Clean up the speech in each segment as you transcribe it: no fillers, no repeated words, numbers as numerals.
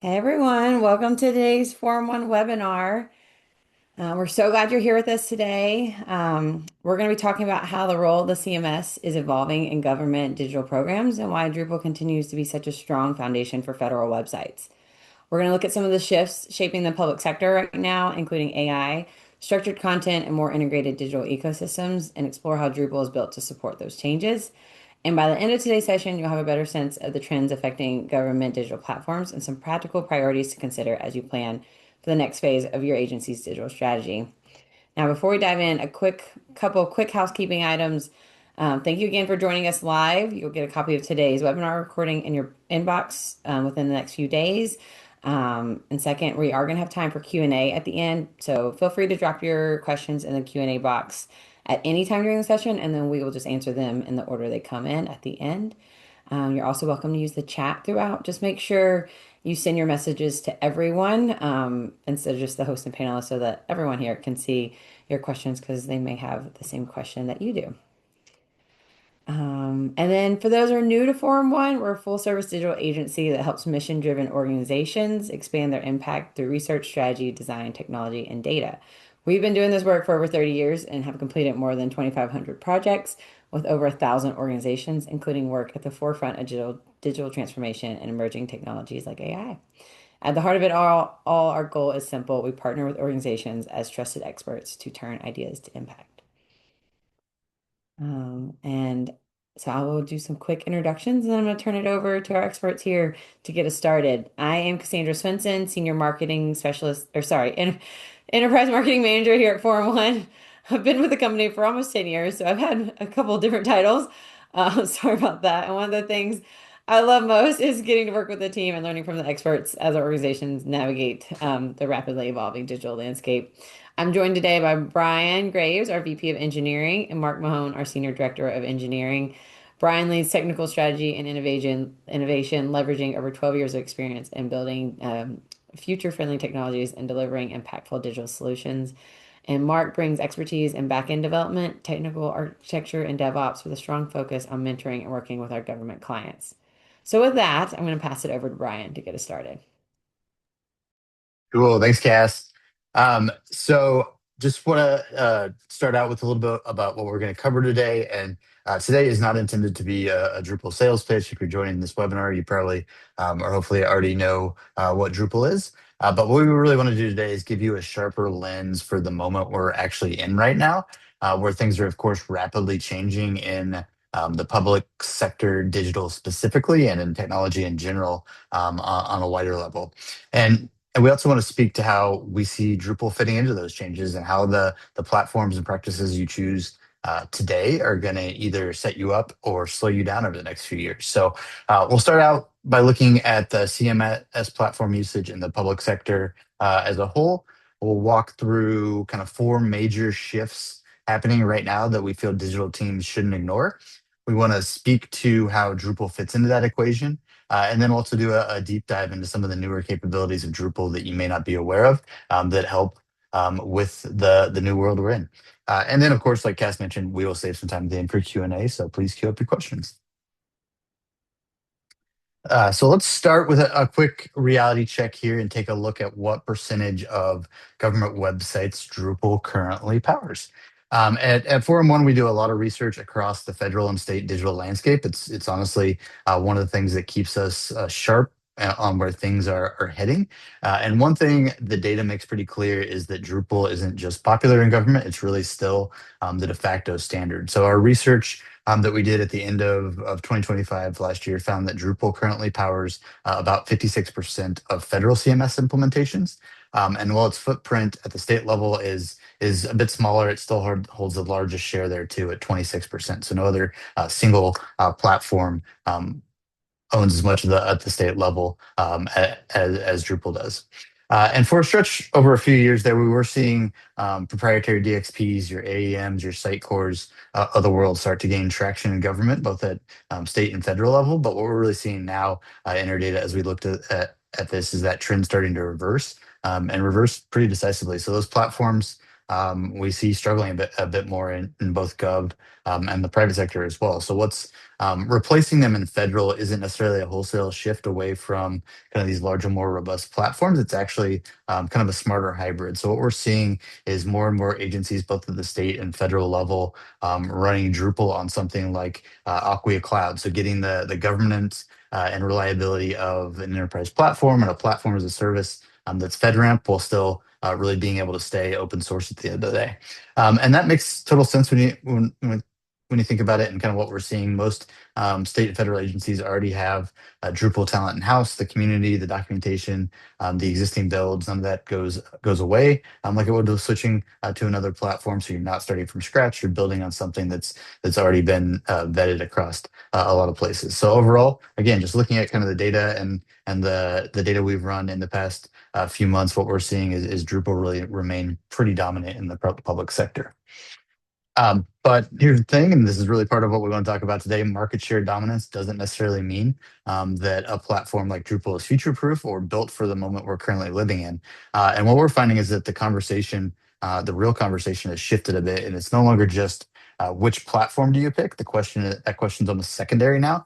Hey everyone, welcome to today's Forum One webinar. We're so glad you're here with us today. We're going to be talking about how the role of the CMS is evolving in government digital programs and why Drupal continues to be such a strong foundation for federal websites. We're going to look at some of the shifts shaping the public sector right now, including AI, structured content, and more integrated digital ecosystems, and explore how Drupal is built to support those changes. And by the end of today's session, you'll have a better sense of the trends affecting government digital platforms and some practical priorities to consider as you plan for the next phase of your agency's digital strategy. Now, before we dive in, a quick housekeeping items. Thank you again for joining us live. You'll get a copy of today's webinar recording in your inbox within the next few days. And second, we are going to have time for Q&A at the end. So feel free to drop your questions in the Q&A box at any time during the session, and then we will just answer them in the order they come in at the end. You're also welcome to use the chat throughout. Just make sure you send your messages to everyone instead of just the host and panelists so that everyone here can see your questions because they may have the same question that you do. And then for those who are new to Forum One, we're a full service digital agency that helps mission driven organizations expand their impact through research, strategy, design, technology, and data. We've been doing this work for over 30 years and have completed more than 2,500 projects with over 1,000 organizations, including work at the forefront of digital transformation and emerging technologies like AI. At the heart of it all our goal is simple. We partner with organizations as trusted experts to turn ideas to impact. And so I will do some quick introductions and then I'm going to turn it over to our experts here to get us started. I am Cassandra Swenson, Senior Marketing Specialist, or sorry, Enterprise Marketing Manager here at Forum One. I've been with the company for almost 10 years, so I've had a couple of different titles. Sorry about that. And one of the things I love most is getting to work with the team and learning from the experts as our organizations navigate the rapidly evolving digital landscape. I'm joined today by Brian Graves, our VP of Engineering, and Mark Mahone, our Senior Director of Engineering. Brian leads technical strategy and innovation, leveraging over 12 years of experience in building future-friendly technologies and delivering impactful digital solutions. And Mark brings expertise in back-end development, technical architecture, and DevOps with a strong focus on mentoring and working with our government clients. So with that, I'm going to pass it over to Brian to get us started. Cool. Thanks, Cass. So just want to start out with a little bit about what we're going to cover today. And today is not intended to be a Drupal sales pitch. If you're joining this webinar, you probably or hopefully already know what Drupal is. But what we really want to do today is give you a sharper lens for the moment we're actually in right now, where things are, of course, rapidly changing in the public sector, digital specifically, and in technology in general on a wider level. And we also want to speak to how we see Drupal fitting into those changes and how the platforms and practices you choose today are going to either set you up or slow you down over the next few years. So we'll start out by looking at the CMS platform usage in the public sector as a whole. We'll walk through kind of four major shifts happening right now that we feel digital teams shouldn't ignore. We want to speak to how Drupal fits into that equation. And then also do a deep dive into some of the newer capabilities of Drupal that you may not be aware of that help with the new world we're in. And then, of course, like Cass mentioned, we will save some time at the end for Q&A, so please queue up your questions. So let's start with a quick reality check here and take a look at what percentage of government websites Drupal currently powers. At Forum One, we do a lot of research across the federal and state digital landscape. It's honestly one of the things that keeps us sharp on where things are heading. And one thing the data makes pretty clear is that Drupal isn't just popular in government, it's really still the de facto standard. So our research that we did at the end of 2025 last year found that Drupal currently powers about 56% of federal CMS implementations. And while its footprint at the state level is a bit smaller, it still holds the largest share there too at 26%. So no other single platform owns as much of at the state level as Drupal does. And for a stretch over a few years there, we were seeing proprietary DXPs, your AEMs, your site cores of the world start to gain traction in government, both at state and federal level. But what we're really seeing now in our data as we looked at this is that trend starting to reverse and reverse pretty decisively. So those platforms we see struggling a bit more in both gov and the private sector as well. So what's replacing them in federal isn't necessarily a wholesale shift away from kind of these larger, more robust platforms. It's actually kind of a smarter hybrid. So what we're seeing is more and more agencies, both at the state and federal level, running Drupal on something like Acquia Cloud. So getting the governance and reliability of an enterprise platform and a platform as a service that's FedRAMP while still really being able to stay open source at the end of the day. And that makes total sense when you think about it and kind of what we're seeing. Most state and federal agencies already have Drupal talent in house, the community, the documentation, the existing builds. None of that goes away. Like it would with switching to another platform. So you're not starting from scratch. You're building on something that's already been vetted across a lot of places. So overall, again, just looking at kind of the data and the data we've run in the past few months, what we're seeing is Drupal really remain pretty dominant in the public sector. But here's the thing, and this is really part of what we want to talk about today. Market share dominance doesn't necessarily mean that a platform like Drupal is future-proof or built for the moment we're currently living in. And what we're finding is that the real conversation has shifted a bit, and it's no longer just which platform do you pick? That question's almost secondary now.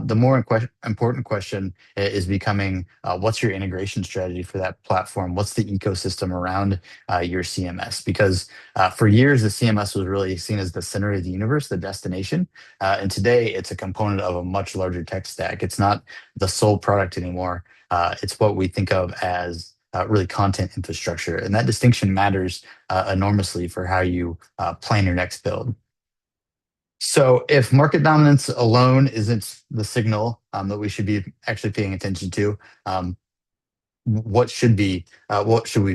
The more important question is becoming what's your integration strategy for that platform? What's the ecosystem around your CMS? Because for years, the CMS was really seen as the center of the universe, the destination. And today, it's a component of a much larger tech stack. It's not the sole product anymore. It's what we think of as really content infrastructure. And that distinction matters enormously for how you plan your next build. So if market dominance alone isn't the signal that we should be actually paying attention to, um, what should we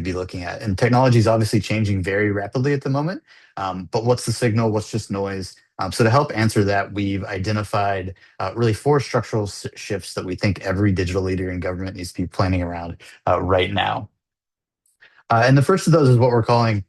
be looking at? And technology is obviously changing very rapidly at the moment. But what's the signal? What's just noise? So to help answer that, we've identified really four structural shifts that we think every digital leader in government needs to be planning around right now. And the first of those is what we're calling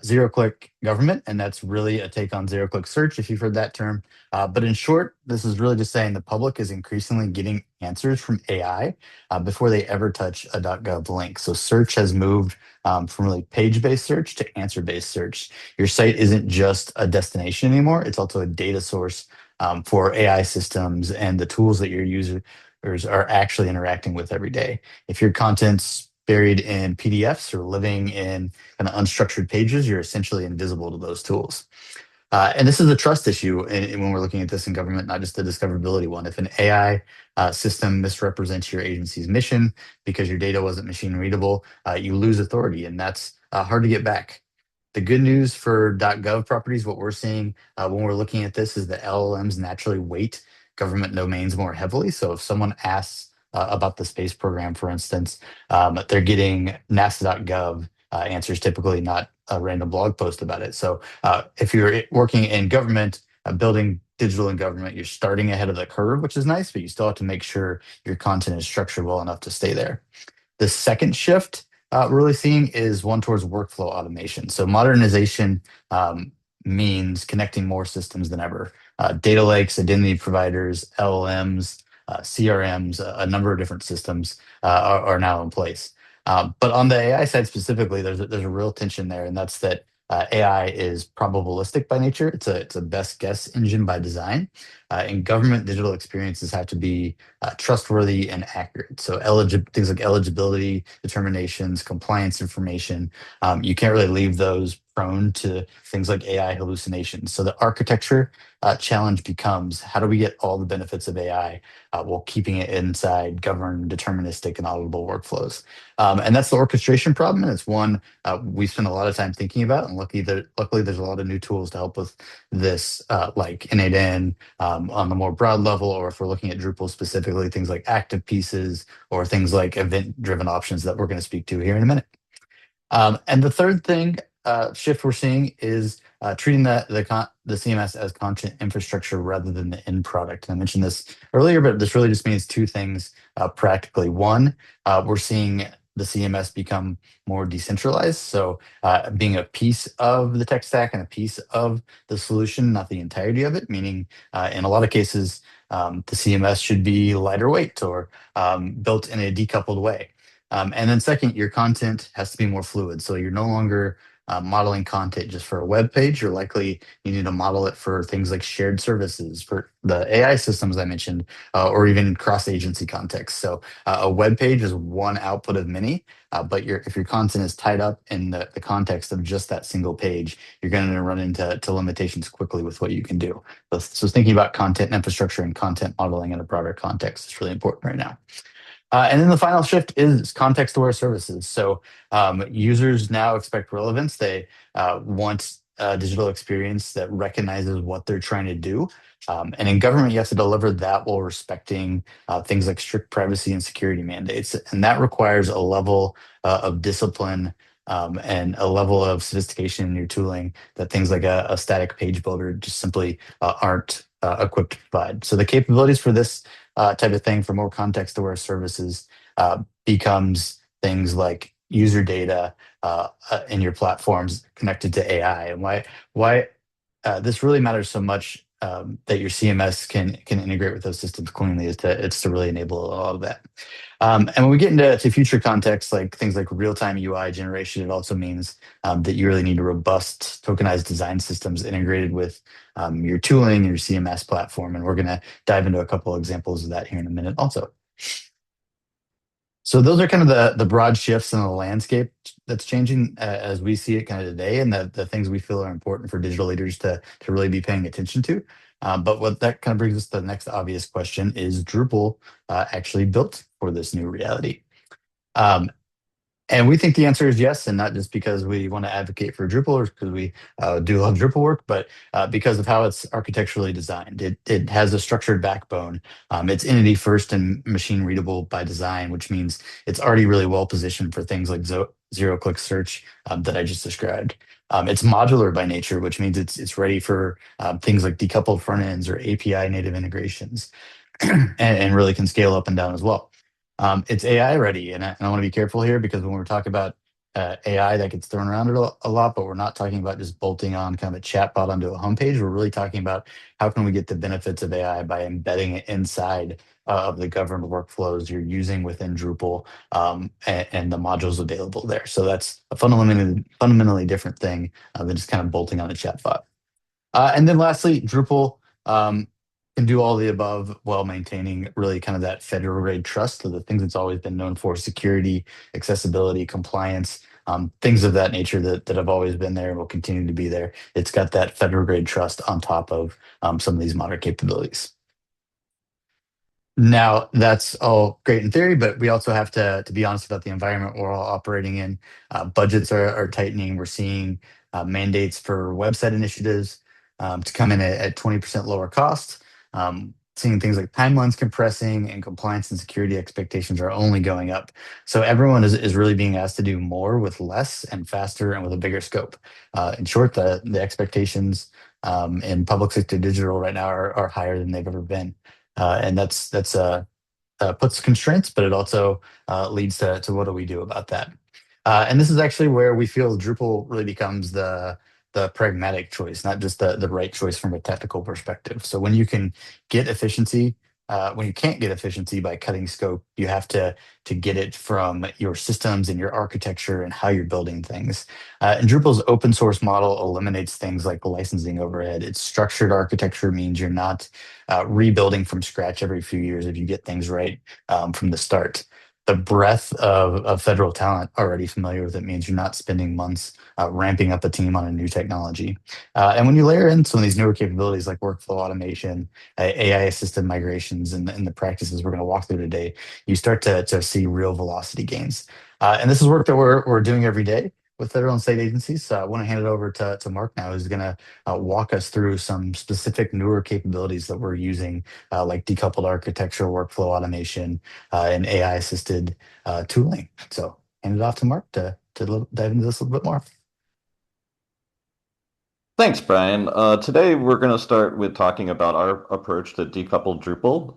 zero-click government, and that's really a take on zero-click search, if you've heard that term. But in short, this is really just saying the public is increasingly getting answers from AI before they ever touch a .gov link. So search has moved from really page-based search to answer-based search. Your site isn't just a destination anymore; it's also a data source for AI systems and the tools that your users are actually interacting with every day. If your content's buried in PDFs or living in kind of unstructured pages, you're essentially invisible to those tools. And this is a trust issue when we're looking at this in government, not just a discoverability one. If an AI system misrepresents your agency's mission because your data wasn't machine readable, you lose authority, and that's hard to get back. The good news for .gov properties, what we're seeing when we're looking at this is that LLMs naturally weight government domains more heavily. So if someone asks about the space program, for instance, they're getting nasa.gov answers, typically not a random blog post about it. So if you're working in government, building digital in government, you're starting ahead of the curve, which is nice, but you still have to make sure your content is structured well enough to stay there. The second shift we're really seeing is one towards workflow automation. So modernization means connecting more systems than ever. Data lakes, identity providers, LLMs, CRMs, a number of different systems are now in place. But on the AI side specifically, there's a real tension there, and that's that AI is probabilistic by nature. It's a best guess engine by design, and government digital experiences have to be trustworthy and accurate. So things like eligibility determinations, compliance information, you can't really leave those prone to things like AI hallucinations. So the architecture challenge becomes how do we get all the benefits of AI while keeping it inside governed, deterministic, and auditable workflows. And that's the orchestration problem, and it's one we spend a lot of time thinking about. And luckily, there's a lot of new tools to help with this, like N8N on the more broad level, or if we're looking at Drupal specifically, things like active pieces or things like event-driven options that we're going to speak to here in a minute. And the third thing shift we're seeing is treating the CMS as content infrastructure rather than the end product. And I mentioned this earlier, but this really just means two things practically. One, we're seeing the CMS become more decentralized. So being a piece of the tech stack and a piece of the solution, not the entirety of it, meaning in a lot of cases, the CMS should be lighter weight or built in a decoupled way. And then second, your content has to be more fluid. So you're no longer modeling content just for a web page. You're likely you need to model it for things like shared services, for the AI systems I mentioned, or even cross-agency context. So a web page is one output of many, but if your content is tied up in the context of just that single page, you're going to run into limitations quickly with what you can do. So thinking about content infrastructure and content modeling in a broader context is really important right now. And then the final shift is context-aware services. So users now expect relevance. They want a digital experience that recognizes what they're trying to do. And in government, you have to deliver that while respecting things like strict privacy and security mandates. And that requires a level of discipline and a level of sophistication in your tooling that things like a static page builder just simply aren't equipped to provide. So the capabilities for this type of thing for more context-aware services becomes things like user data in your platforms connected to AI, and why this really matters so much that your CMS can integrate with those systems cleanly is to really enable all of that. And when we get into future contexts, like things like real-time UI generation, it also means that you really need robust tokenized design systems integrated with your tooling and your CMS platform. And we're going to dive into a couple of examples of that here in a minute also. So those are kind of the broad shifts in the landscape that's changing as we see it kind of today, and the things we feel are important for digital leaders to really be paying attention to. But what that kind of brings us to the next obvious question: is Drupal actually built for this new reality? Um, and we think the answer is yes, and not just because we want to advocate for Drupal or because we do love Drupal work, but because of how it's architecturally designed. It has a structured backbone. It's entity first and machine readable by design, which means it's already really well positioned for things like zero-click search that I just described. It's modular by nature, which means it's ready for things like decoupled front ends or API native integrations, and really can scale up and down as well. It's AI ready, and I want to be careful here because when we're talking about AI, that gets thrown around a lot, but we're not talking about just bolting on kind of a chatbot onto a homepage. We're really talking about how can we get the benefits of AI by embedding it inside of the government workflows you're using within Drupal, and the modules available there. So that's a fundamentally different thing than just kind of bolting on a chatbot. And then lastly, Drupal can do all the above while maintaining really kind of that federal grade trust. So the things it's always been known for: security, accessibility, compliance, things of that nature that have always been there and will continue to be there. It's got that federal grade trust on top of some of these modern capabilities. Now, that's all great in theory, but we also have to be honest about the environment we're all operating in. Budgets are tightening. We're seeing mandates for website initiatives to come in at 20% lower cost. Seeing things like timelines compressing and compliance and security expectations are only going up. So everyone is really being asked to do more with less and faster and with a bigger scope. In short, the expectations in public sector digital right now are higher than they've ever been. And that's puts constraints, but it also leads to what do we do about that? And this is actually where we feel Drupal really becomes the pragmatic choice, not just the right choice from a technical perspective. So when you can get efficiency, when you can't get efficiency by cutting scope, you have to get it from your systems and your architecture and how you're building things. And Drupal's open source model eliminates things like licensing overhead. Its structured architecture means you're not rebuilding from scratch every few years if you get things right from the start. The breadth of federal talent already familiar with it means you're not spending months ramping up a team on a new technology. And when you layer in some of these newer capabilities like workflow automation, AI assisted migrations, and the practices we're going to walk through today, you start to see real velocity gains. And this is work that we're doing every day with federal and state agencies. So I want to hand it over to Mark now, who's going to walk us through some specific newer capabilities that we're using, like decoupled architecture, workflow automation, and AI assisted tooling. So hand it off to Mark to dive into this a little bit more. Thanks, Brian. Today we're going to start with talking about our approach to decoupled Drupal,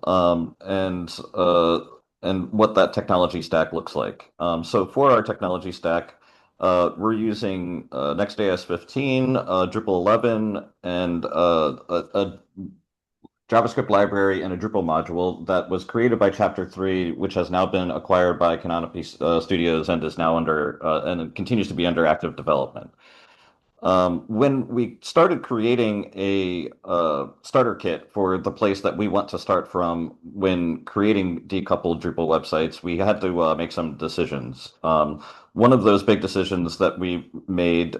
and what that technology stack looks like. So for our technology stack, we're using Next.js 15, Drupal 11, and JavaScript library and a Drupal module that was created by Chapter 3, which has now been acquired by Canopy Studios and is now under and continues to be under active development. When we started creating a starter kit for the place that we want to start from when creating decoupled Drupal websites, we had to make some decisions. One of those big decisions that we made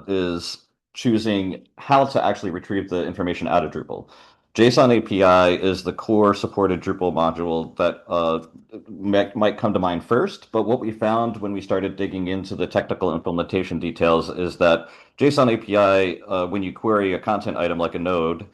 is choosing how to actually retrieve the information out of Drupal. JSON API is the core supported Drupal module that might come to mind first, but what we found when we started digging into the technical implementation details is that JSON API, when you query a content item like a node,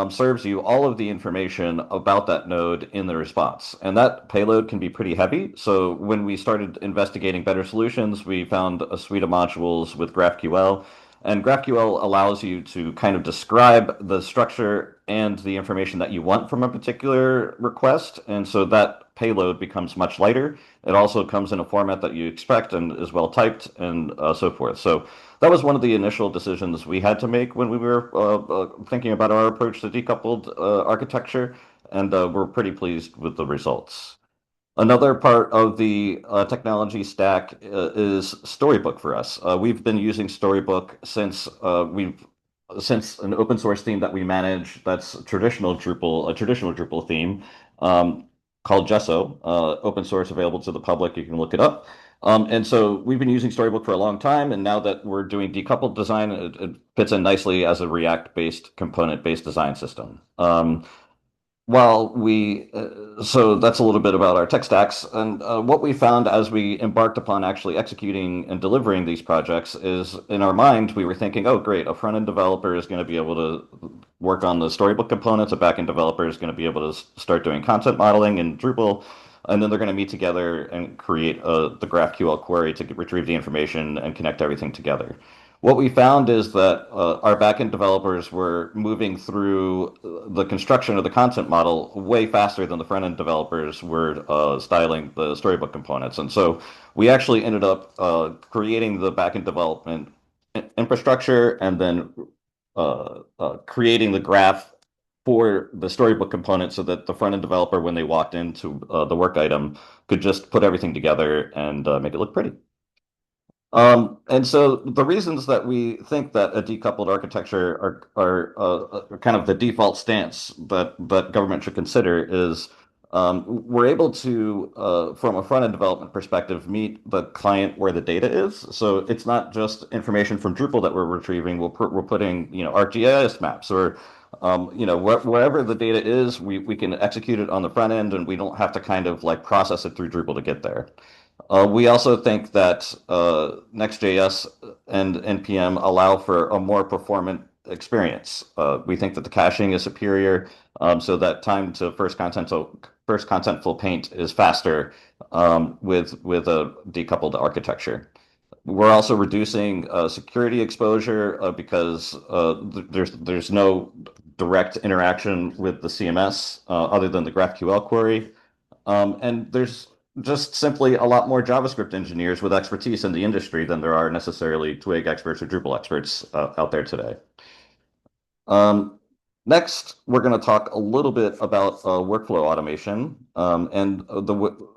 serves you all of the information about that node in the response. And that payload can be pretty heavy. So when we started investigating better solutions, we found a suite of modules with GraphQL. And GraphQL allows you to kind of describe the structure and the information that you want from a particular request. And so that payload becomes much lighter. It also comes in a format that you expect and is well typed and so forth. So that was one of the initial decisions we had to make when we were thinking about our approach to decoupled architecture, and we're pretty pleased with the results. Another part of the technology stack is Storybook for us. We've been using Storybook since an open source theme that we manage that's traditional Drupal, a traditional Drupal theme called Gesso, open source, available to the public. You can look it up. And so we've been using Storybook for a long time, and now that we're doing decoupled design, it fits in nicely as a React-based, component-based design system. So that's a little bit about our tech stacks. And what we found as we embarked upon actually executing and delivering these projects is in our mind, we were thinking, oh, great, a front end developer is going to be able to work on the Storybook components, a back end developer is going to be able to start doing content modeling in Drupal. And then they're going to meet together and create the GraphQL query to retrieve the information and connect everything together. What we found is that our backend developers were moving through the construction of the content model way faster than the front-end developers were styling the Storybook components. And so we actually ended up creating the backend development infrastructure and then creating the graph for the Storybook component so that the front-end developer, when they walked into the work item, could just put everything together and make it look pretty. And so the reasons that we think that a decoupled architecture are kind of the default stance that government should consider is we're able to, from a front-end development perspective, meet the client where the data is. So it's not just information from Drupal that we're retrieving. We're putting, ArcGIS maps or, wherever the data is, we can execute it on the front end, and we don't have to kind of like process it through Drupal to get there. We also think that Next.js and NPM allow for a more performant experience. We think that the caching is superior, so that time to first contentful paint is faster with a decoupled architecture. We're also reducing security exposure because there's no direct interaction with the CMS other than the GraphQL query. And there's just simply a lot more JavaScript engineers with expertise in the industry than there are necessarily Twig experts or Drupal experts out there today. Next, we're going to talk a little bit about workflow automation and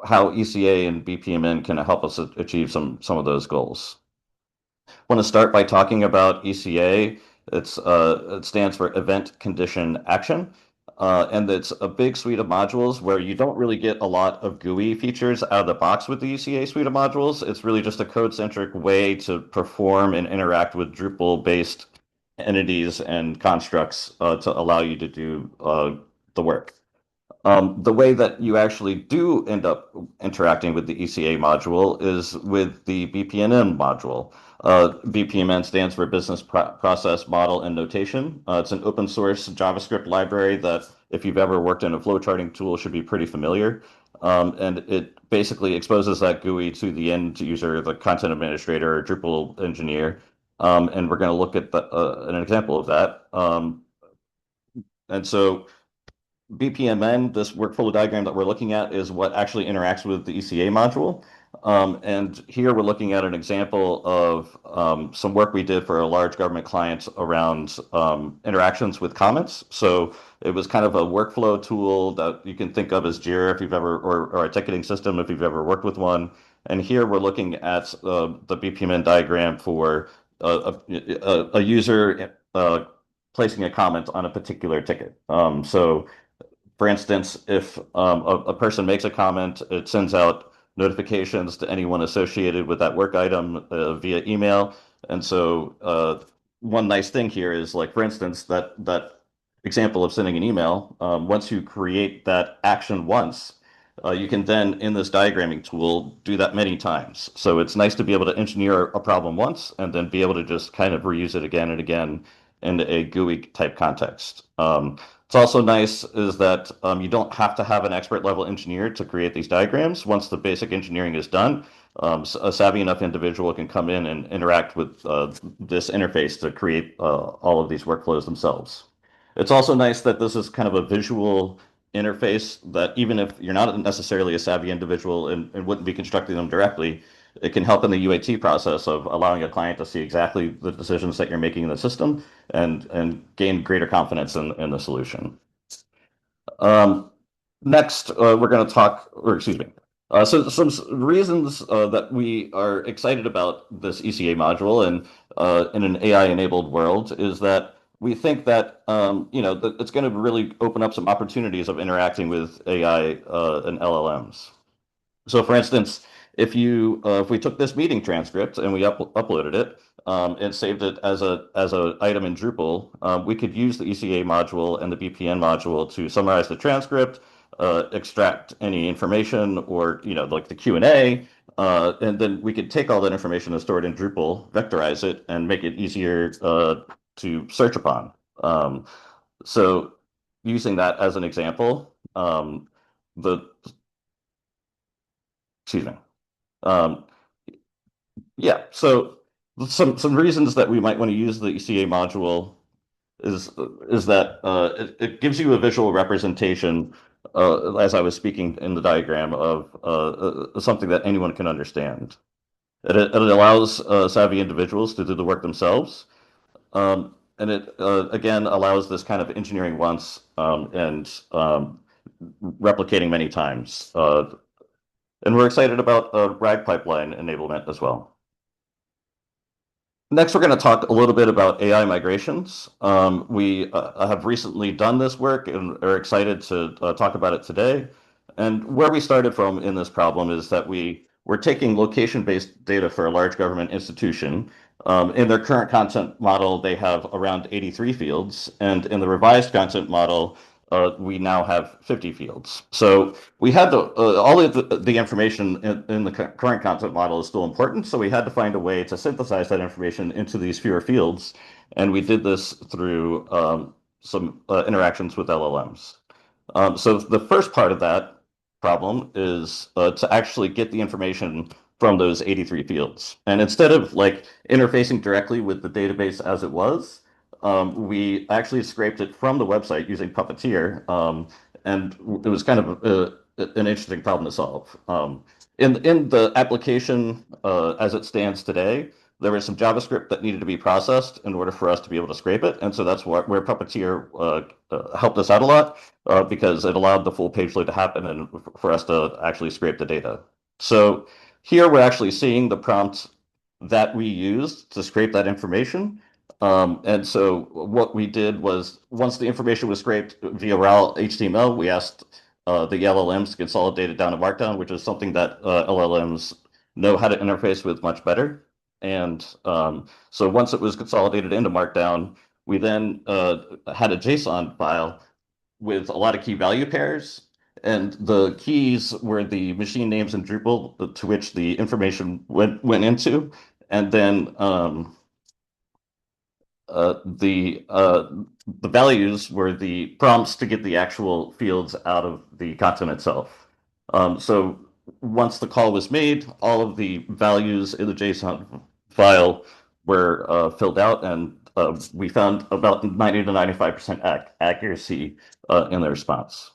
how ECA and BPMN can help us achieve some of those goals. I want to start by talking about ECA. It stands for Event Condition Action. And it's a big suite of modules where you don't really get a lot of GUI features out of the box with the ECA suite of modules. It's really just a code-centric way to perform and interact with Drupal-based entities and constructs to allow you to do the work. The way that you actually do end up interacting with the ECA module is with the BPMN module. BPMN stands for Business Process Model and Notation. It's an open source JavaScript library that, if you've ever worked in a flowcharting tool, should be pretty familiar. And it basically exposes that GUI to the end user, the content administrator or Drupal engineer. And we're going to look at an example of that. And so BPMN, this workflow diagram that we're looking at, is what actually interacts with the ECA module. And here we're looking at an example of some work we did for a large government client around interactions with comments. So it was kind of a workflow tool that you can think of as Jira if you've ever, or a ticketing system if you've ever worked with one. And here we're looking at the BPMN diagram for a user placing a comment on a particular ticket. So for instance, if a person makes a comment, it sends out notifications to anyone associated with that work item via email. And so one nice thing here is, like, for instance, that example of sending an email, once you create that action once, you can then, in this diagramming tool, do that many times. So it's nice to be able to engineer a problem once and then be able to just kind of reuse it again and again in a GUI type context. It's also nice is that you don't have to have an expert level engineer to create these diagrams. Once the basic engineering is done, a savvy enough individual can come in and interact with this interface to create all of these workflows themselves. It's also nice that this is kind of a visual interface that even if you're not necessarily a savvy individual and wouldn't be constructing them directly, it can help in the UAT process of allowing a client to see exactly the decisions that you're making in the system and gain greater confidence in the solution. Um, Next, we're going to talk, or excuse me. So some reasons that we are excited about this ECA module and in an AI-enabled world is that we think that it's going to really open up some opportunities of interacting with AI and LLMs. So, for instance, if we took this meeting transcript and we uploaded it and saved it as a item in Drupal, we could use the ECA module and the BPN module to summarize the transcript, extract any information, or like the Q&A, and then we could take all that information and store it in Drupal, vectorize it, and make it easier to search upon. So, using that as an example, the excuse me. Um, yeah, so some reasons that we might want to use the ECA module is is that it gives you a visual representation, as I was speaking in the diagram, of something that anyone can understand. It allows savvy individuals to do the work themselves, and it again allows this kind of engineering once and replicating many times. And we're excited about RAG pipeline enablement as well. Next, we're going to talk a little bit about AI migrations. We have recently done this work and are excited to talk about it today. And where we started from in this problem is that we were taking location-based data for a large government institution. In their current content model, they have around 83 fields. And in the revised content model, we now have 50 fields. So we had to, all of the information in the current content model is still important. So we had to find a way to synthesize that information into these fewer fields. And we did this through some interactions with LLMs. So the first part of that problem is to actually get the information from those 83 fields. And instead of like interfacing directly with the database as it was, we actually scraped it from the website using Puppeteer, and it was kind of an interesting problem to solve. In the application as it stands today, there was some JavaScript that needed to be processed in order for us to be able to scrape it, and so that's where Puppeteer helped us out a lot because it allowed the full page load to happen and for us to actually scrape the data. So here we're actually seeing the prompt that we used to scrape that information. And so what we did was once the information was scraped via raw HTML, we asked the LLMs to consolidate it down to Markdown, which is something that LLMs know how to interface with much better. And so once it was consolidated into Markdown, we then had a JSON file with a lot of key value pairs. And the keys were the machine names in Drupal to which the information went into. And then the values were the prompts to get the actual fields out of the content itself. So once the call was made, all of the values in the JSON file were filled out, and we found about 90 to 95% accuracy in the response.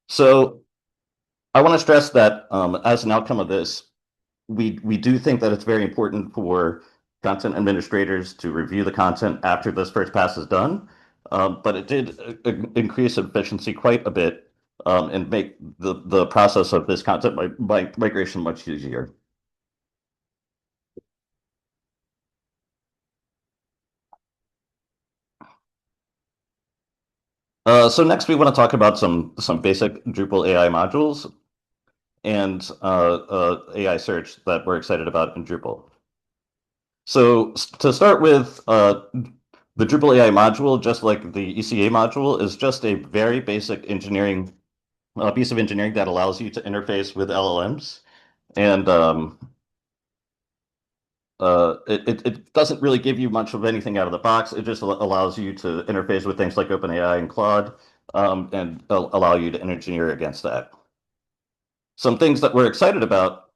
So I want to stress that as an outcome of this, we do think that it's very important for content administrators to review the content after this first pass is done. But it did increase efficiency quite a bit and make the process of this content migration much easier. So next we want to talk about some basic Drupal AI modules and AI search that we're excited about in Drupal. So to start with, the Drupal AI module, just like the ECA module, is just a very basic engineering piece of engineering that allows you to interface with LLMs. And it doesn't really give you much of anything out of the box. It just allows you to interface with things like OpenAI and Claude and allow you to engineer against that. Some things that we're excited about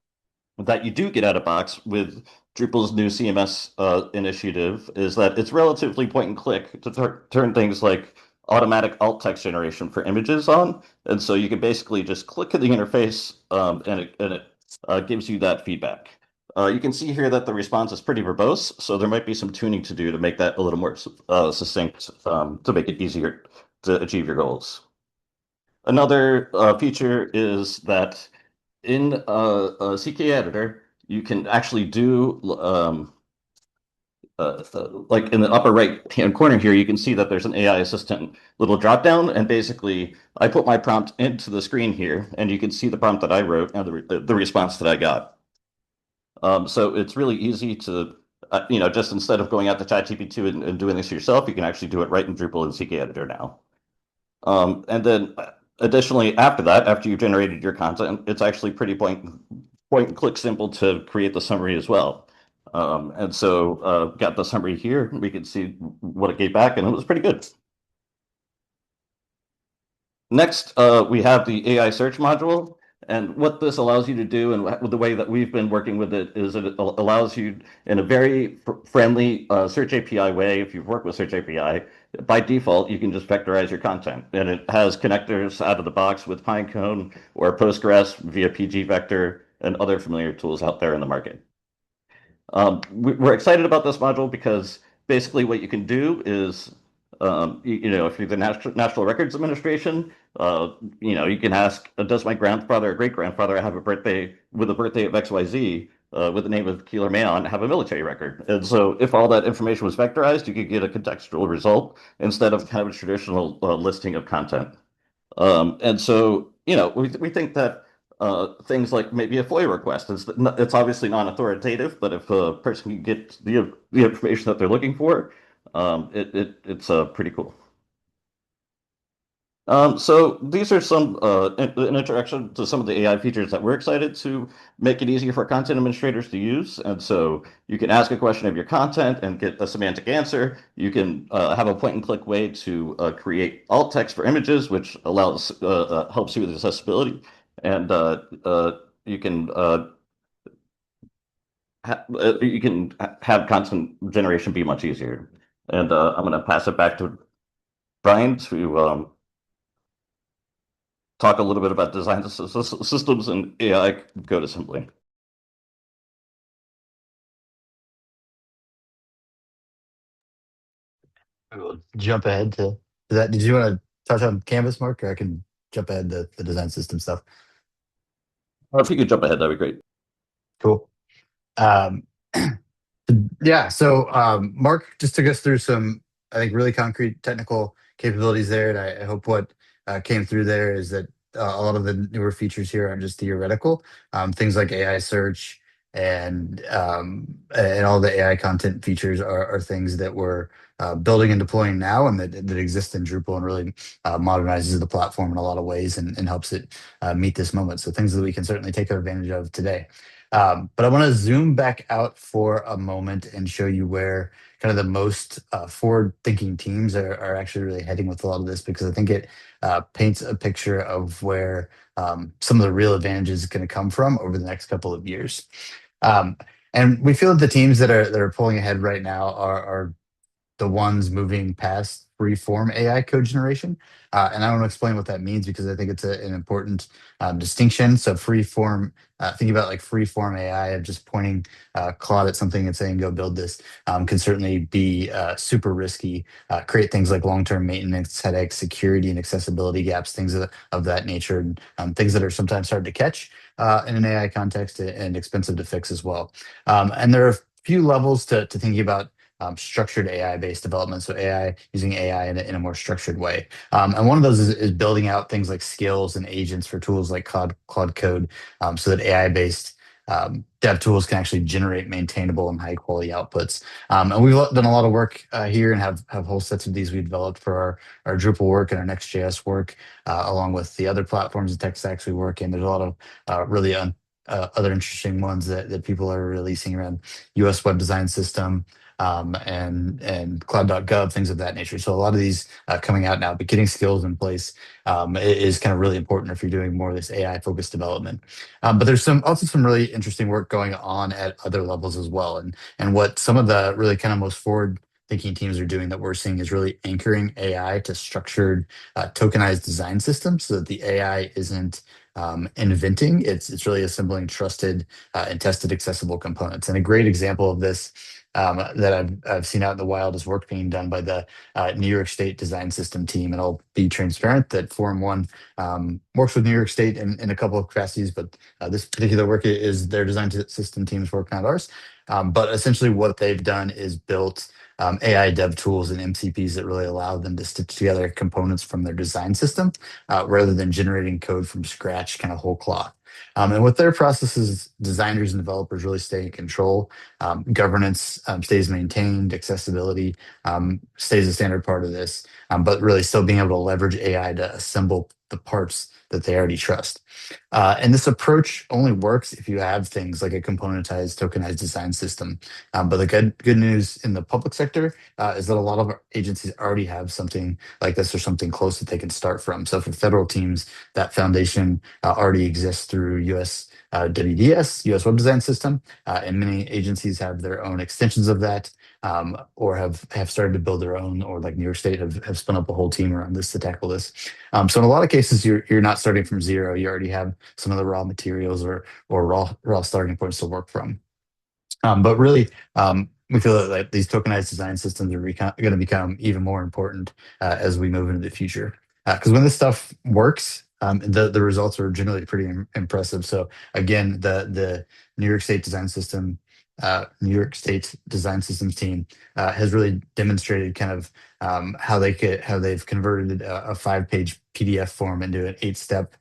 that you do get out of box with Drupal's new CMS initiative is that it's relatively point and click to turn things like automatic alt text generation for images on. And so you can basically just click in the interface and it gives you that feedback. You can see here that the response is pretty verbose, so there might be some tuning to do to make that a little more succinct to make it easier to achieve your goals. Another feature is that in CK Editor, you can actually do like in the upper right hand corner here, you can see that there's an AI assistant little drop down, and basically I put my prompt into the screen here, and you can see the prompt that I wrote and the response that I got. So it's really easy to just instead of going out to ChatGPT and doing this yourself, you can actually do it right in Drupal and CK Editor now. And then additionally, after that, after you've generated your content, it's actually pretty point and click simple to create the summary as well. And so got the summary here. We can see what it gave back, and it was pretty good. Next, we have the AI search module. And what this allows you to do, and the way that we've been working with it, is it allows you in a very friendly Search API way. If you've worked with Search API, by default, you can just vectorize your content. And it has connectors out of the box with Pinecone or Postgres via pgvector and other familiar tools out there in the market. We're excited about this module because basically what you can do is, if you're the National Records Administration, you can ask, does my grandfather or great grandfather have a birthday with a birthday of XYZ with the name of Keeler Mayon have a military record? And so if all that information was vectorized, you could get a contextual result instead of kind of a traditional listing of content. And so, we think that things like maybe a FOIA request, it's obviously non-authoritative, but if a person can get the information that they're looking for, it's pretty cool. So these are some an introduction to some of the AI features that we're excited to make it easier for content administrators to use. And so you can ask a question of your content and get a semantic answer. You can have a point and click way to create alt text for images, which allows helps you with accessibility. And you can have content generation be much easier. And I'm going to pass it back to Brian to talk a little bit about design systems and AI code assembly. We'll jump ahead to that. Did you want to touch on Canvas, Mark, or I can jump ahead to the design system stuff? If you could jump ahead, that'd be great. Cool. Um, yeah, so Mark just took us through some, I think, really concrete technical capabilities there. And I hope what came through there is that a lot of the newer features here aren't just theoretical. Things like AI search and all the AI content features are things that we're building and deploying now, and that exist in Drupal, and really modernizes the platform in a lot of ways, and helps it meet this moment. So things that we can certainly take advantage of today. But I want to zoom back out for a moment and show you where kind of the most forward-thinking teams are actually really heading with a lot of this, because I think it paints a picture of where some of the real advantages is going to come from over the next couple of years. And we feel that the teams that are pulling ahead right now are the ones moving past free form AI code generation. And I want to explain what that means because I think it's an important distinction. So free form, think about like free form AI of just pointing Claude at something and saying, go build this, can certainly be super risky, create things like long-term maintenance headaches, security and accessibility gaps, things of that nature, things that are sometimes hard to catch in an AI context and expensive to fix as well. And there are a few levels to thinking about structured AI-based development. So AI using AI in a more structured way. And one of those is building out things like skills and agents for tools like Claude Code, so that AI-based dev tools can actually generate maintainable and high quality outputs. And we've done a lot of work here and have whole sets of these we developed for our Drupal work and our Next.js work, along with the other platforms and tech stacks we work in. There's a lot of really other interesting ones that people are releasing around US web design system, and cloud.gov, things of that nature. So a lot of these coming out now, but getting skills in place is kind of really important if you're doing more of this AI focused development. But there's also some really interesting work going on at other levels as well. And what some of the really kind of most forward thinking teams are doing that we're seeing is really anchoring AI to structured tokenized design systems so that the AI isn't inventing, it's really assembling trusted and tested accessible components. And a great example of this that I've seen out in the wild is work being done by the New York State Design System team. And I'll be transparent that Forum One works with New York State in a couple of capacities, but this particular work is their design system teams working on ours. But essentially, what they've done is built AI dev tools and MCPs that really allow them to stitch together components from their design system rather than generating code from scratch, kind of whole cloth. And with their processes, designers and developers really stay in control. Governance stays maintained, accessibility stays a standard part of this, but really still being able to leverage AI to assemble the parts that they already trust. And this approach only works if you have things like a componentized, tokenized design system. But the good news in the public sector is that a lot of our agencies already have something like this or something close that they can start from. So for federal teams, that foundation already exists through US WDS, US Web Design System, and many agencies have their own extensions of that, or have started to build their own, or like New York State have spun up a whole team around this to tackle this. So in a lot of cases, you're not starting from zero. You already have some of the raw materials or raw starting points to work from. But really, we feel that like these tokenized design systems are going to become even more important as we move into the future. Because when this stuff works, the results are generally pretty impressive. So again, the New York State Design System, New York State Design Systems team has really demonstrated kind of how they've converted a 5-page PDF form into an 8-step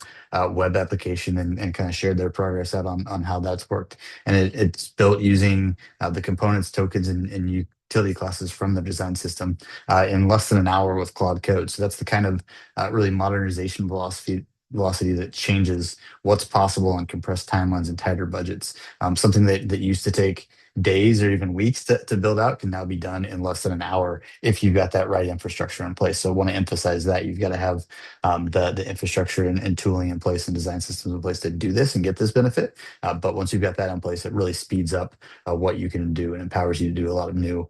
web application and kind of shared their progress out on how that's worked. And it's built using the components, tokens, and utility classes from the design system in less than an hour with Claude Code. So that's the kind of really modernization velocity that changes what's possible on compressed timelines and tighter budgets. Something that used to take days or even weeks to build out can now be done in less than an hour if you've got that right infrastructure in place. So I want to emphasize that you've got to have the infrastructure and tooling in place and design systems in place to do this and get this benefit. But once you've got that in place, it really speeds up what you can do and empowers you to do a lot of new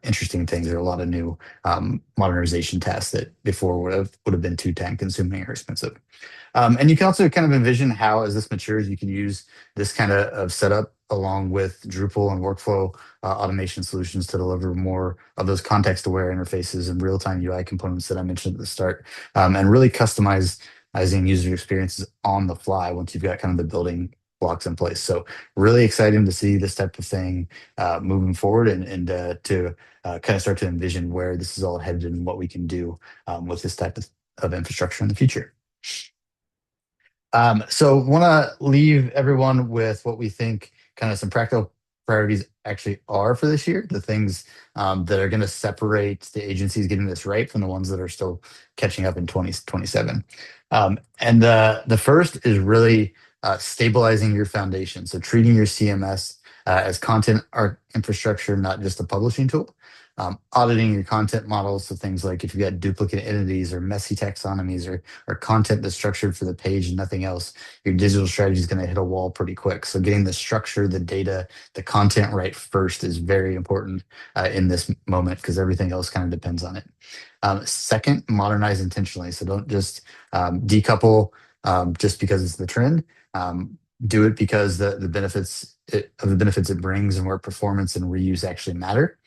interesting things or a lot of new modernization tasks that before would have been too time consuming or expensive. And you can also kind of envision how, as this matures, you can use this kind of setup along with Drupal and workflow automation solutions to deliver more of those context-aware interfaces and real-time UI components that I mentioned at the start, and really customizing user experiences on the fly once you've got kind of the building blocks in place. So really exciting to see this type of thing moving forward and to kind of start to envision where this is all headed and what we can do with this type of infrastructure in the future. So want to leave everyone with what we think kind of some practical priorities actually are for this year, the things that are going to separate the agencies getting this right from the ones that are still catching up in 2027. And the first is really stabilizing your foundation. So treating your CMS as content art infrastructure, not just a publishing tool. auditing your content models. So things like if you've got duplicate entities or messy taxonomies or content that's structured for the page and nothing else, your digital strategy is going to hit a wall pretty quick. So getting the structure, the data, the content right first is very important in this moment because everything else kind of depends on it. Second, modernize intentionally. So don't just decouple just because it's the trend. Do it because the benefits of the benefits it brings and where performance and reuse actually matter.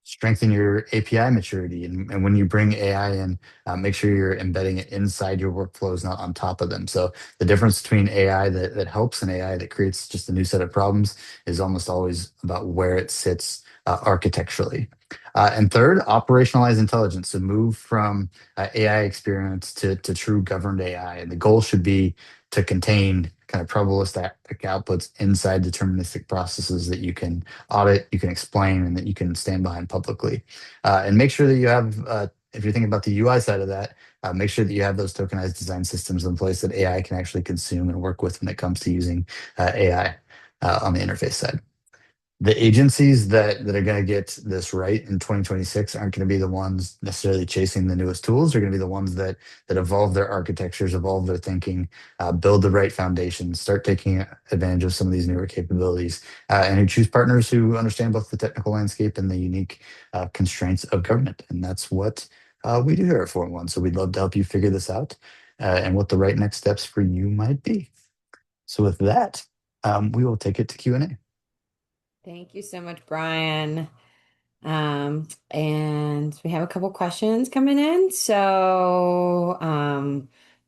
Strengthen your API maturity, and when you bring AI in, make sure you're embedding it inside your workflows, not on top of them. So the difference between AI that helps and AI that creates just a new set of problems is almost always about where it sits architecturally. And third, operationalize intelligence. So move from AI experiments to true governed AI. And the goal should be to contain kind of probabilistic outputs inside deterministic processes that you can audit, you can explain, and that you can stand behind publicly. And make sure that you have, if you're thinking about the UI side of that, make sure that you have those tokenized design systems in place that AI can actually consume and work with when it comes to using AI on the interface side. The agencies that are going to get this right in 2026 aren't going to be the ones necessarily chasing the newest tools. They're going to be the ones that evolve their architectures, evolve their thinking, build the right foundations, start taking advantage of some of these newer capabilities, and who choose partners who understand both the technical landscape and the unique constraints of government. And that's what we do here at Forum One. So we'd love to help you figure this out and what the right next steps for you might be. So with that, we will take it to Q&A. Thank you so much, Brian. And we have a couple questions coming in, so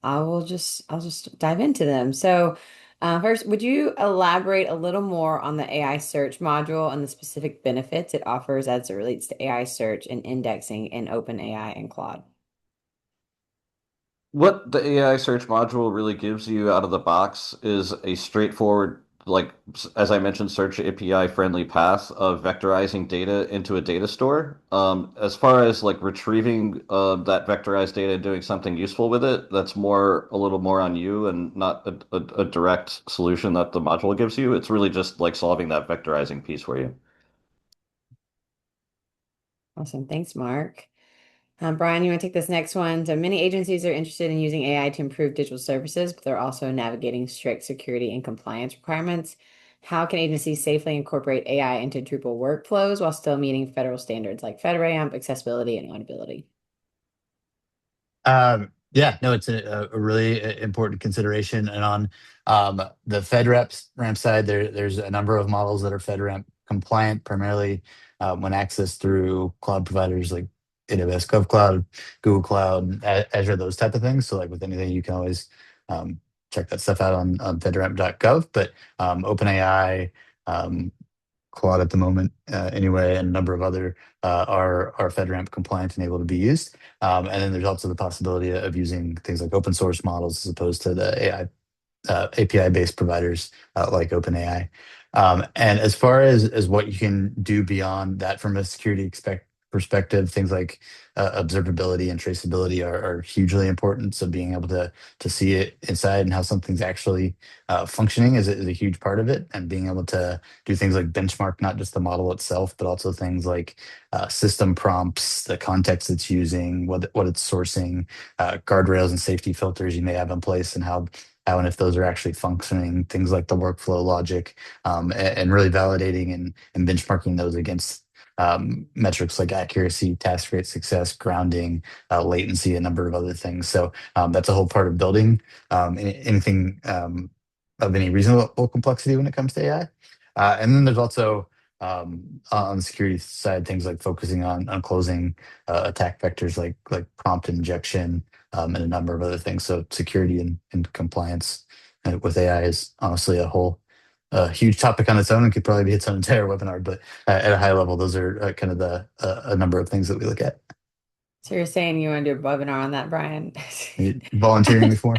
I'll just dive into them. So, first, would you elaborate a little more on the AI search module and the specific benefits it offers as it relates to AI search and indexing in OpenAI and Claude? What the AI search module really gives you out of the box is a straightforward, like as I mentioned, search API friendly path of vectorizing data into a data store. As far as like retrieving that vectorized data and doing something useful with it, that's more a little more on you and not a direct solution that the module gives you. It's really just like solving that vectorizing piece for you. Awesome. Thanks, Mark. Brian, you want to take this next one? So many agencies are interested in using AI to improve digital services, but they're also navigating strict security and compliance requirements. How can agencies safely incorporate AI into Drupal workflows while still meeting federal standards like FedRAMP, accessibility, and auditability? Yeah, no, it's a really important consideration. And on the FedRAMP side, there's a number of models that are FedRAMP compliant, primarily when accessed through cloud providers like AWS GovCloud, Google Cloud, Azure, those type of things. So like with anything, you can always check that stuff out on FedRAMP.gov. But OpenAI, Claude at the moment, anyway, and a number of other are FedRAMP compliant and able to be used. And then there's also the possibility of using things like open source models as opposed to the AI API-based providers like OpenAI. And as far as what you can do beyond that from a security perspective, things like observability and traceability are hugely important. So being able to see it inside and how something's actually functioning is a huge part of it. And being able to do things like benchmark not just the model itself, but also things like system prompts, the context it's using, what it's sourcing, guardrails and safety filters you may have in place, and how and if those are actually functioning, things like the workflow logic, and really validating and benchmarking those against metrics like accuracy, task rate success, grounding, latency, a number of other things. So that's a whole part of building anything of any reasonable complexity when it comes to AI. And then there's also on the security side, things like focusing on closing attack vectors like prompt injection, and a number of other things. So security and compliance with AI is honestly a whole huge topic on its own and could probably be its own entire webinar. But at a high level, those are kind of the a number of things that we look at. So you're saying you want to do a webinar on that, Brian? You volunteering before?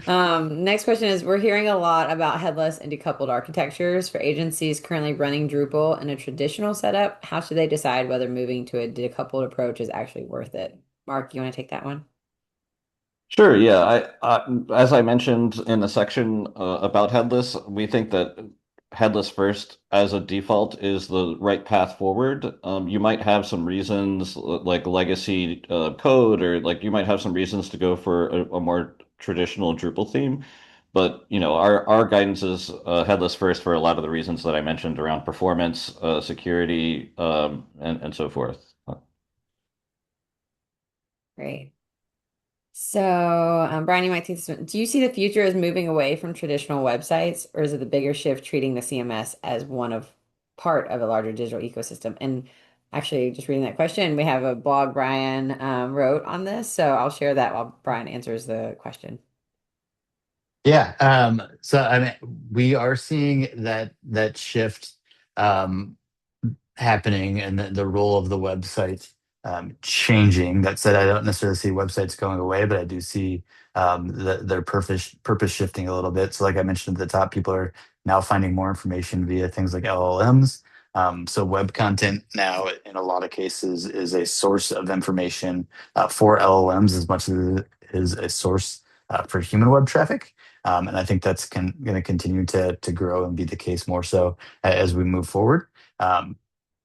Next question is, we're hearing a lot about headless and decoupled architectures for agencies currently running Drupal in a traditional setup. How should they decide whether moving to a decoupled approach is actually worth it? Mark, you want to take that one? Sure, yeah. As I mentioned in the section about headless, we think that headless first as a default is the right path forward. You might have some reasons like legacy code, or like you might have some reasons to go for a more traditional Drupal theme. But our guidance is headless first for a lot of the reasons that I mentioned around performance, security, and so forth. Great. So, Brian, you might take this one. Do you see the future as moving away from traditional websites, or is it the bigger shift treating the CMS as one of part of a larger digital ecosystem? And actually, just reading that question, we have a blog Brian wrote on this, so I'll share that while Brian answers the question. Yeah. So I mean, we are seeing that shift um, happening and the role of the website changing. That said, I don't necessarily see websites going away, but I do see their purpose shifting a little bit. So, like I mentioned at the top, people are now finding more information via things like LLMs. So, web content now, in a lot of cases, is a source of information for LLMs as much as it is a source for human web traffic. And I think that's going to continue to grow and be the case more so as we move forward. Um,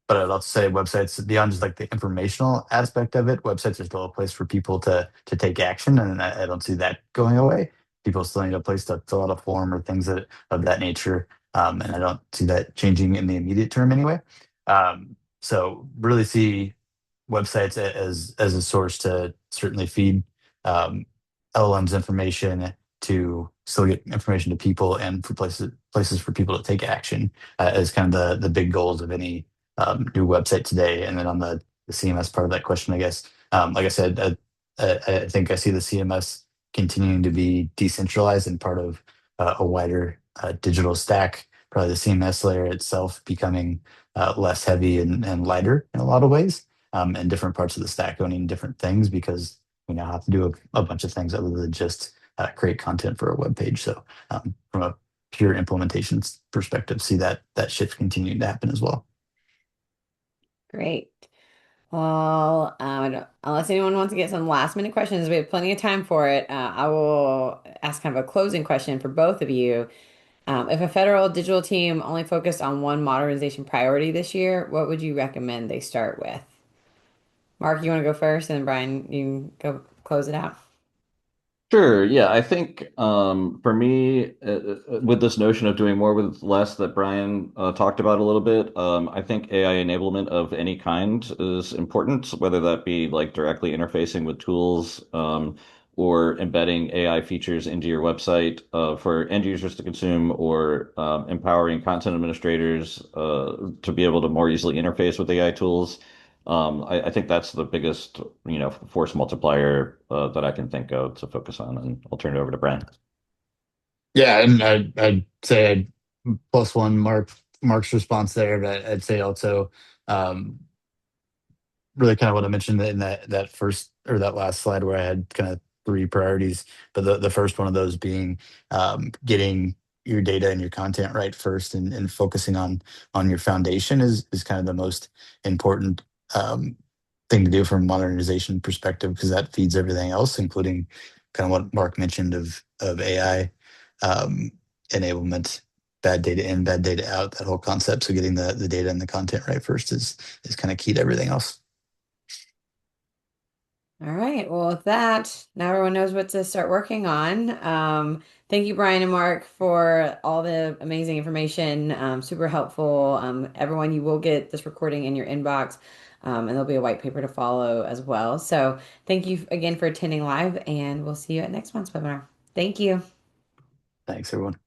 but I'd also say websites, beyond just like the informational aspect of it, websites are still a place for people to take action, and I don't see that going away. People still need a place to fill out a form or things of that nature, and I don't see that changing in the immediate term anyway. So really see websites as a source to certainly feed um, LLM's information, to still get information to people, and for places for people to take action as kind of the big goals of any new website today. And then on the CMS part of that question, I guess, like I said, I think I see the CMS continuing to be decentralized and part of a wider digital stack. Probably the CMS layer itself becoming less heavy and lighter in a lot of ways, and different parts of the stack owning different things, because we now have to do a bunch of things other than just create content for a web page. So from a pure implementation perspective, see that shift continuing to happen as well. Great. Well, unless anyone wants to get some last minute questions, we have plenty of time for it. I will ask kind of a closing question for both of you. If a federal digital team only focused on one modernization priority this year, what would you recommend they start with? Mark, you want to go first, and then Brian, you can go close it out. Sure. Yeah, I think for me, with this notion of doing more with less that Brian talked about a little bit, I think AI enablement of any kind is important, whether that be like directly interfacing with tools, or embedding AI features into your website for end users to consume, or empowering content administrators to be able to more easily interface with AI tools. I think that's the biggest, force multiplier that I can think of to focus on, and I'll turn it over to Brent. Yeah, and I'd say I'd plus one Mark's response there, but I'd say also um, really kind of what I mentioned in that first or that last slide where I had kind of three priorities, but the first one of those being getting your data and your content right first, and focusing on your foundation is kind of the most important um, thing to do from a modernization perspective, because that feeds everything else, including kind of what Mark mentioned of AI enablement, bad data in, bad data out, that whole concept. So getting the data and the content right first is kind of key to everything else. All right. Well, with that, now everyone knows what to start working on. Thank you, Brian and Mark, for all the amazing information. Super helpful. Everyone, you will get this recording in your inbox, and there'll be a white paper to follow as well. So thank you again for attending live, and we'll see you at next month's webinar. Thank you. Thanks, everyone.